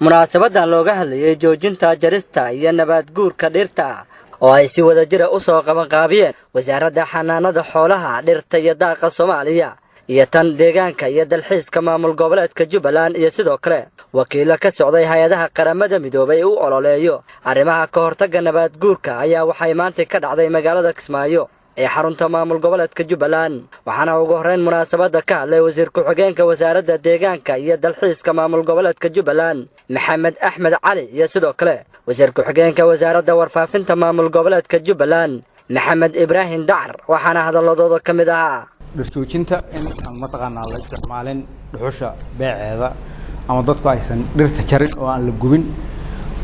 munaasabadan looga hadlayay joojinta jarista iyo nabaad guurka dhirta oo ay si wadajir ah u soo qabanqaabiyeen wasaaradda xanaanada xoolaha dhirta iyo daaqa Soomaaliya iyo tan deegaanka iyo dalxiiska maamul goboleedka Jubbaland iyo sidoo kale wakiilo ka socday hay'adaha qaramada midoobay u ololeeyo arrimaha ka hortagga nabaad guurka ayaa waxay maanta ka dhacday magaalada Kismaayo ee xarunta maamul goboleedka Jubbaland waxaana ugu horeyn munaasabada ka hadlay wasiir ku-xigeenka wasaaradda deegaanka iyo dalxiiska maamul goboleedka Jubbaland Maxamed Axmed Cali iyo sidoo kale wasiir ku-xigeenka wasaaradda warfaafinta maamul goboleedka Jubbaland Maxamed Ibrahim Dacar waxaana hadalladooda ka mid ahaa dhirjoojinta in aan mataqaanaa la isticmaalin dhuxusha beeceeda ama dadku aysan dhirta jarin oo aan la gubin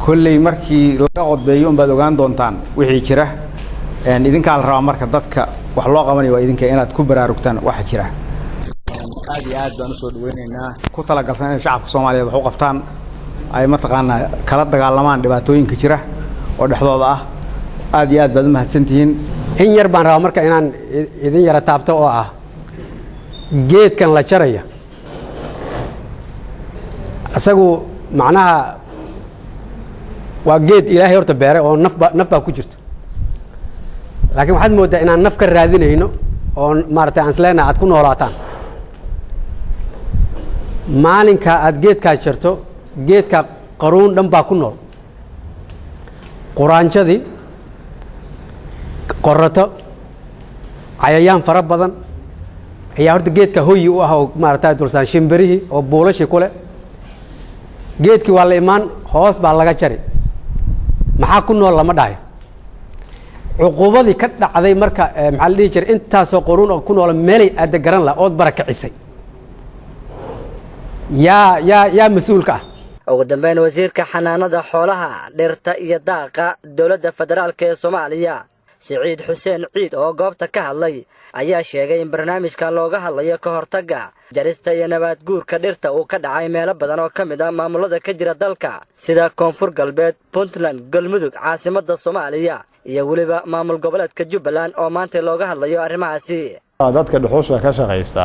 kulley markii laga qodbeeyo baad ogaan doontaan wixii jira idinka la rabaa marka dadka wax loo qabanayo idinka inaad ku baraarugtaan waxa jira aad iyo aad baan u soo dhaweynaynaa ku talagalsan in shacabka Soomaaliyeed wax u qabtaan ay mataqaanaa kala dagaalamaan dhibaatooyinka jira oo dhexdooda ah aad iyo aad baad u mahadsantihiin in yar baan rabaa marka inaan idin yara taabto oo ah geedkan la jaraya asagu macnaha waa geed Ilaahay horta beeray oo nafba ku jirto laakiin waxaad moodaa inaan naf ka raadinayno oo maartay aan isleena aad ku noolaataan maalinka aad geedka jarto geedka qaruun dhan baa ku nool quraanjadii qorato cayayaan fara badan ayaa horta geedka hooyi u ah oo maartay dulsaan shimbirihi oo buulashi kule geedkii waa la imaan hoos baa laga jari maxaa ku nool lama dhahay cuqubadii ka dhacday marka maxaa la dhihi jiray intaasoo quruun oo ku nool meelay aad garan la ood barakicisay yaa mas'uulka ah ugu dambeyn wasiirka xanaanada xoolaha dhirta iyo daaqa dawladda federaalka ee Soomaaliya Saciid Xuseen Ciid oo goobta ka hadlay ayaa sheegay in barnaamijka looga hadlayo ka hortagga jarista iyo nabaad guurka dhirta uu ka dhacay meelo badan oo kamid ah maamulada ka jira dalka sida Koonfur Galbeed, Puntland, Galmudug, caasimadda Soomaaliya iyo waliba maamul goboleedka Jubbaland oo maanta looga hadlayo arrimahaasi dadka dhuxusha ka shaqeysta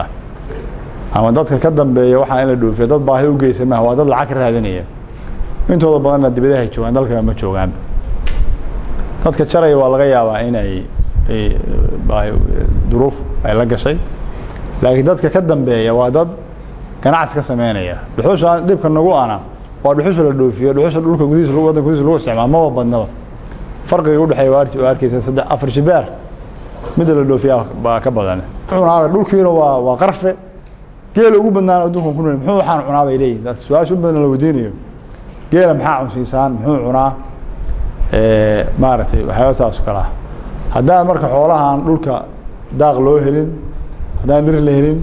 ama dadka ka dambeeya waxa in la dhoofiyo dad baahi u geysama waa dad lacag raadinaya intooda badan dibadaha joogan dalka ma joogaan dadka jaray waa laga yaabaa in ay duruuf ay la gashay laakiin dadka ka dambeeya waa dad ganacsi ka sameynaya dhuxusha dhibka nagu ana waa dhuxusha la dhoofiyo dhuxusha dhulka gudihiisa wadanka gudihiisa lagu isticmaalo ma badnaba farqiga u dhaxeeya waa arkaysa 3-4 jibaar mid la dhoofiyo baa ka badan cunaa dhulkiina waa qarfe geel ugu badnaan adduunka ku nool muxuu waxaan cunaa bay leeyihiin dad su'aashu badan la weydiinayo geela maxaa cunsiisaan muxuu cunaa maartay waxa saas kala haddaan marka xoolahan dhulka daaq loo helin haddaan dhir la helin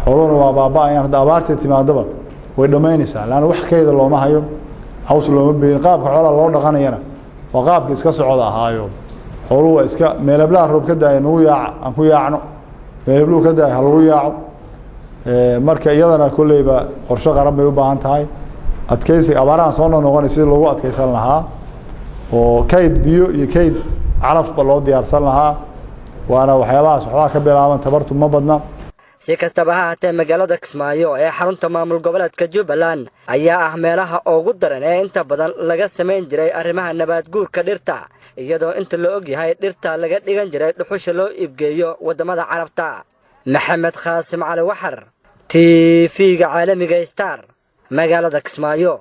xooluhuna waa baaba'ayaan hadda abaarta timaadaba way dhamaynaysaa laana wax kayda looma hayo haws looma beerin qaabka xoolaha loo dhaqanayana waa qaabka iska socda ahaayo xooluhu waa iska meelablaha roob ka daay nagu yaac aan ku yaacno meelabluhu ka daay hal lagu yaaco marka iyadana kulleyba qorshe qaran bay u baahan tahay adkaysi abaarahan soo noqonay sidii loogu adkaysan lahaa oo kayd biyo iyo kayd calafba loo diyaarsan lahaa waana waxyaabahaas waxbaa ka bilaaban tabartu ma badna si kastaba ha ahaatee magaalada Kismaayo ee xarunta maamul goboleedka Jubbaland ayaa ah meelaha ugu daran ee inta badan laga sameyn jiray arrimaha nabaad guurka dhirta iyadoo inta la og yahay dhirta laga dhigan jiray dhuxusha loo iibgeeyo wadamada Carabta Maxamed Khaasim Cali Waxar TV-ga caalamiga Star magaalada Kismaayo